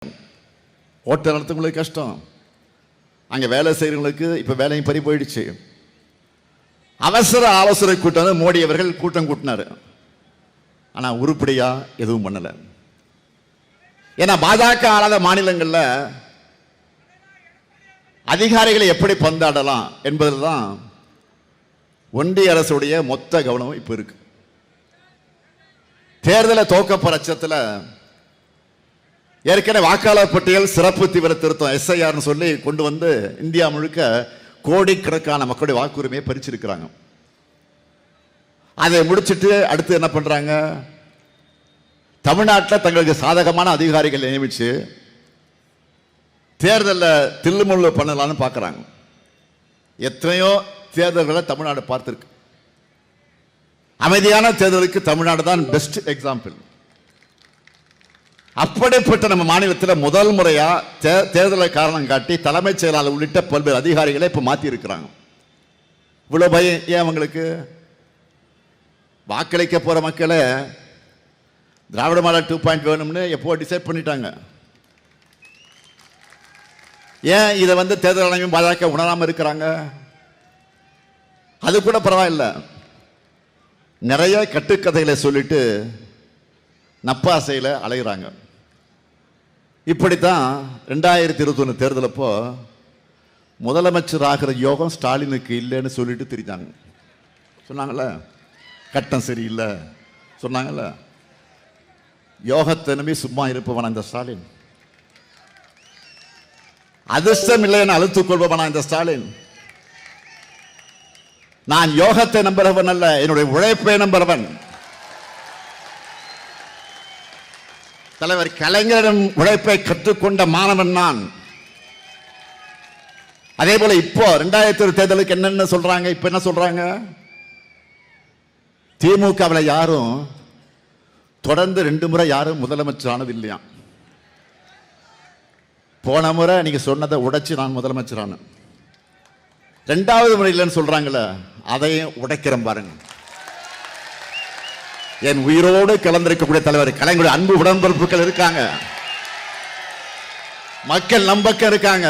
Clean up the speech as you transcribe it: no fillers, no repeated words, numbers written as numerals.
Hotel நடத்துறவங்களுக்கு கஷ்டம், அங்கே வேலை செய்கிறவங்களுக்கு இப்போ வேலையும் பறி போயிடுச்சு. அவசர ஆலோசனை கூட்டம் மோடி அவர்கள் கூட்டம் கூட்டினார். ஆனால் உருப்படியாக எதுவும் பண்ணலை. ஏன்னா பாஜக ஆளாத மாநிலங்களில் அதிகாரிகளை எப்படி பந்தாடலாம் என்பதில் தான் ஒன்றிய அரசுடைய மொத்த கவனம் இப்போ இருக்கு. தேர்தலை தோக்க பட்சத்தில் ஏற்கனவே வாக்காளர் பட்டியல் சிறப்பு தீவிர திருத்தம் SIRனு சொல்லி கொண்டு வந்து இந்தியா முழுக்க கோடிக்கணக்கான மக்களுடைய வாக்குரிமையை பறிச்சிருக்கிறாங்க. அதை முடிச்சுட்டு அடுத்து என்ன பண்றாங்க? தமிழ்நாட்டில் தங்களுக்கு சாதகமான அதிகாரிகள் நியமிச்சு தேர்தலில் தில்லுமுள்ளு பண்ணலான்னு பார்க்குறாங்க. எத்தனையோ தேர்தல்களை தமிழ்நாடு பார்த்துருக்கு. அமைதியான தேர்தலுக்கு தமிழ்நாடு தான் பெஸ்ட் எக்ஸாம்பிள். அப்படிப்பட்ட நம்ம மாநிலத்தில் முதல் முறையா தேர்தலை காரணம் காட்டி தலைமைச் செயலாளர் உள்ளிட்ட பல்வேறு அதிகாரிகளை இப்போ மாற்றி இருக்கிறாங்க. இவ்வளவு பயம் ஏன் அவங்களுக்கு? வாக்களிக்க போற மக்களை திராவிட மாடல் 2.0 வேணும்னு எப்போ டிசைட் பண்ணிட்டாங்க. ஏன் இதை தேர்தல் ஆணையம் பாஜக உணராமல் இருக்கிறாங்க? அது கூட பரவாயில்ல. நிறைய கட்டுக்கதைகளை சொல்லிட்டு நப்பாசையில் அலைகிறாங்க. இப்படித்தான் 2021 தேர்தலப்போ முதலமைச்சர் ஆகிற யோகம் ஸ்டாலினுக்கு இல்லைன்னு சொல்லிட்டு திரிஞ்சாங்க. சொன்னாங்கல்ல, கட்டம் சரியில்லை சொன்னாங்கல்ல. யோகத்தினமே சும்மா இருப்பவனா இந்த ஸ்டாலின்? அதிர்ஷ்டம் இல்லைன்னு அழுத்துக் கொள்பவனா இந்த ஸ்டாலின்? நான் யோகத்தை நம்புறவன் அல்ல, என்னுடைய உழைப்பை நம்புறவன். தலைவர் கலைஞரிடம் உழைப்பை கற்றுக்கொண்ட மாணவன் நான். அதே போல இப்போ 2020 தேர்தலுக்கு என்னென்ன சொல்றாங்க? இப்ப என்ன சொல்றாங்க? திமுகவில் யாரும் தொடர்ந்து 2 முறை யாரும் முதலமைச்சர் ஆனது இல்லையா. போன முறை நீங்க சொன்னதை உடைச்சு நான் முதலமைச்சர் ஆனேன். 2வது முறை இல்லைன்னு சொல்றாங்கல்ல, அதையும் உடைக்கிறேன் பாருங்க. என் உயிரோடு கலந்திருக்கக்கூடிய தலைவர் கலைஞருடைய அன்பு உடன்பிறப்புகள் இருக்காங்க, மக்கள் நம்பக்கம் இருக்காங்க.